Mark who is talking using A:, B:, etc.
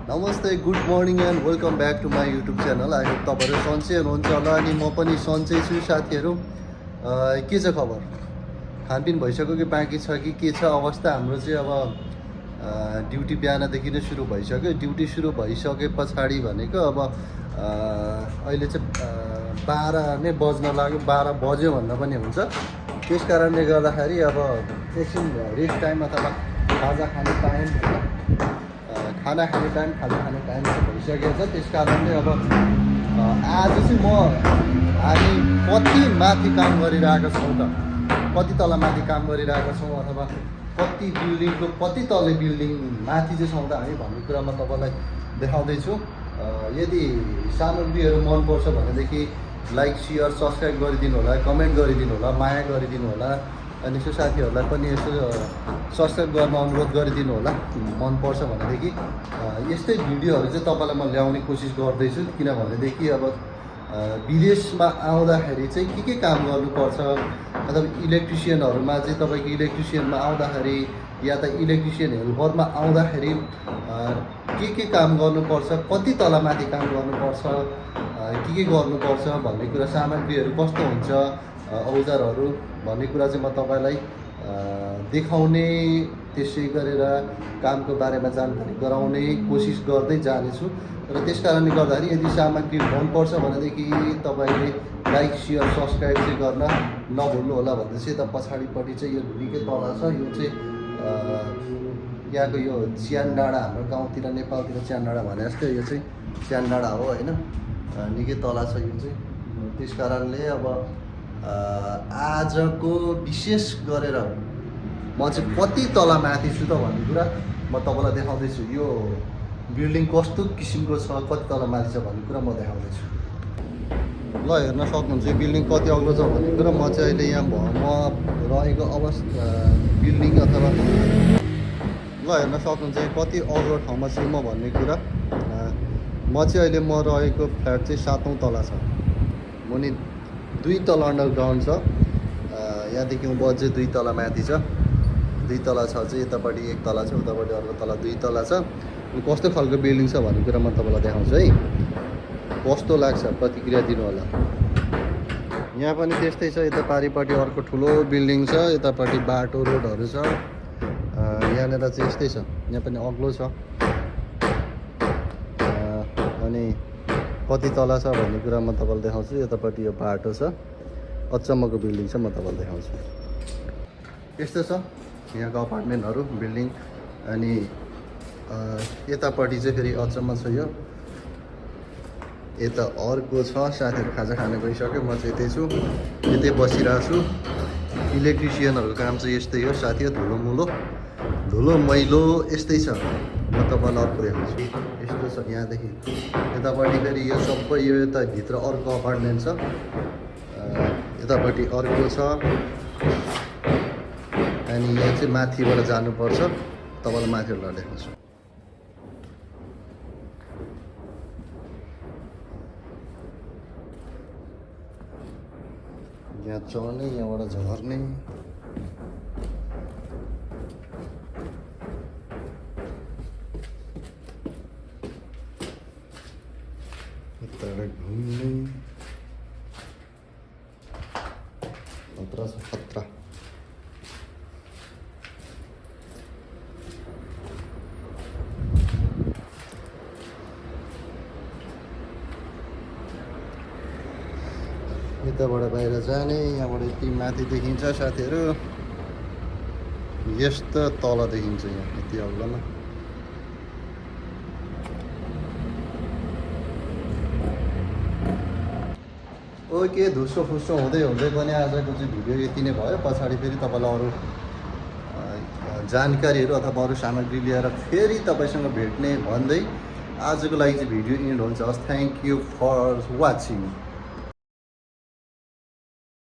A: नमस्ते, good morning and welcome back to my YouTube channel. I hope तपाईँहरू सन्चै हुनुहुन्छ होला अनि म पनि सन्चै छु। साथीहरू के छ खबर? खानपिन भइसक्यो कि बाँकी छ कि के छ अवस्था? हाम्रो चाहिँ अब ड्युटी बिहानदेखि नै सुरु भइसक्यो। ड्युटी सुरु भइसके पछाडि भनेको अब अहिले चाहिँ 12 नै बज्न लाग्यो, 12 बज्यो भन्दा पनि हुन्छ। त्यस कारणले गर्दाखेरि अब एकछिन रेस्ट टाइम अथवा खाजा खाने टाइम, खाना खाने टाइम, खाजा खाने टाइम भइसकेको छ। त्यस कारणले अब आज चाहिँ हामी कति माथि काम गरिरहेका छौँ त, कति तल माथि काम गरिरहेका छौँ अथवा कति बिल्डिङको कति तले बिल्डिङ माथि चाहिँ छौँ त हामी भन्ने कुरा म तपाईँलाई देखाउँदैछु। यदि सामग्रीहरू मनपर्छ भनेदेखि लाइक, सेयर, सब्सक्राइब गरिदिनु होला, कमेन्ट गरिदिनु होला, माया गरिदिनु होला। अनि यसो साथीहरूलाई पनि यसो सब्सक्राइब गर्न अनुरोध गरिदिनु होला मनपर्छ भनेदेखि। यस्तै भिडियोहरू चाहिँ तपाईँलाई म ल्याउने कोसिस गर्दैछु, किनभनेदेखि अब विदेशमा आउँदाखेरि चाहिँ के काम गर्नुपर्छ अथवा इलेक्ट्रिसियनहरूमा चाहिँ तपाईँको इलेक्ट्रिसियनमा आउँदाखेरि या त इलेक्ट्रिसियन हेल्परमा आउँदाखेरि के काम गर्नुपर्छ, कति तलमाथि काम गर्नुपर्छ, के गर्नुपर्छ भन्ने कुरा, सामग्रीहरू कस्तो हुन्छ, औजारहरू भन्ने कुरा चाहिँ म तपाईँलाई देखाउने, त्यसै गरेर कामको बारेमा जानकारी गराउने कोसिस गर्दै जानेछु। र त्यस कारणले गर्दाखेरि यदि सामग्री मनपर्छ भनेदेखि तपाईँले लाइक, सेयर, सब्सक्राइब चाहिँ गर्न नभुल्नु होला भन्दैछ। यता पछाडिपट्टि चाहिँ यो निकै तल छ, यो चाहिँ यहाँको यो च्यान डाँडा, हाम्रो गाउँतिर नेपालतिर च्यान डाँडा भने जस्तै यो चाहिँ च्यान डाँडा हो होइन, निकै तल छ यो चाहिँ। त्यस कारणले अब आजको विशेष गरेर म चाहिँ कति तल माथि छु त भन्ने कुरा म तपाईँलाई देखाउँदैछु। यो बिल्डिङ कस्तो किसिमको छ, कति तल माथि छ भन्ने कुरा म देखाउँदैछु। ल हेर्न सक्नुहुन्छ यो बिल्डिङ कति अग्लो छ भन्ने कुरा। म चाहिँ अहिले यहाँ म रहेको अवस्था बिल्डिङ अथवा ल हेर्न सक्नुहुन्छ कति अग्लो ठाउँमा छु म भन्ने कुरा। म चाहिँ अहिले म रहेको फ्ल्याट चाहिँ 7औँ तला छ। मुनि 2 तल अन्डरग्राउन्ड छ, यहाँदेखि उँभो चाहिँ 2 तला माथि छ। 2 तला छ चाहिँ यतापट्टि 1 तला छ, उतापट्टि अर्को तला 2 तला छ। कस्तो खालको बिल्डिङ छ भन्ने कुरा म तपाईँलाई देखाउँछु है। कस्तो लाग्छ प्रतिक्रिया दिनु होला। यहाँ पनि त्यस्तै छ, यता पारिपट्टि अर्को ठुलो बिल्डिङ छ, यतापट्टि बाटो रोडहरू छ। यहाँनिर चाहिँ यस्तै छ, यहाँ पनि अग्लो छ। अनि कति तला छ भन्ने कुरा म तपाईँलाई देखाउँछु। यतापट्टि यो बाटो छ, अचम्मको बिल्डिङ छ, म तपाईँलाई देखाउँछु। यस्तो छ यहाँको अपार्टमेन्टहरू, बिल्डिङ। अनि यतापट्टि चाहिँ फेरि अचम्म छ, यो यता अर्को छ। साथीहरू खाजा खान गइसक्यो, म चाहिँ यतै छु, यतै बसिरहेको छु। इलेक्ट्रिसियनहरूको काम चाहिँ यस्तै हो साथी, धुलो मैलो यस्तै छ। म तपाईँलाई अर्को देखाउँछु। यस्तो छ यहाँदेखि यतापट्टि फेरि यो सबै यो यता भित्र अर्को अपार्टमेन्ट छ, यतापट्टि अर्को छ। अनि यहाँ चाहिँ माथिबाट जानुपर्छ, तपाईँलाई माथिबाट देखाउँछु। यहाँ चढ्ने, यहाँबाट झर्ने। यताबाट घुम्ने, खतरा छ खतरा। यताबाट बाहिर जाने, यहाँबाट यति माथि देखिन्छ साथीहरू, यस्तो तल देखिन्छ यहाँ यति अग्लोमा। ओके, धुस्सो फुस्सो हुँदै पनि आजको चाहिँ भिडियो यति नै भयो। पछाडि फेरि तपाईँलाई अरू जानकारीहरू अथवा अरू सामग्री लिएर फेरि तपाईँसँग भेट्ने भन्दै आजको लागि चाहिँ भिडियो इन्ड हुन्छ। Thank you for watching.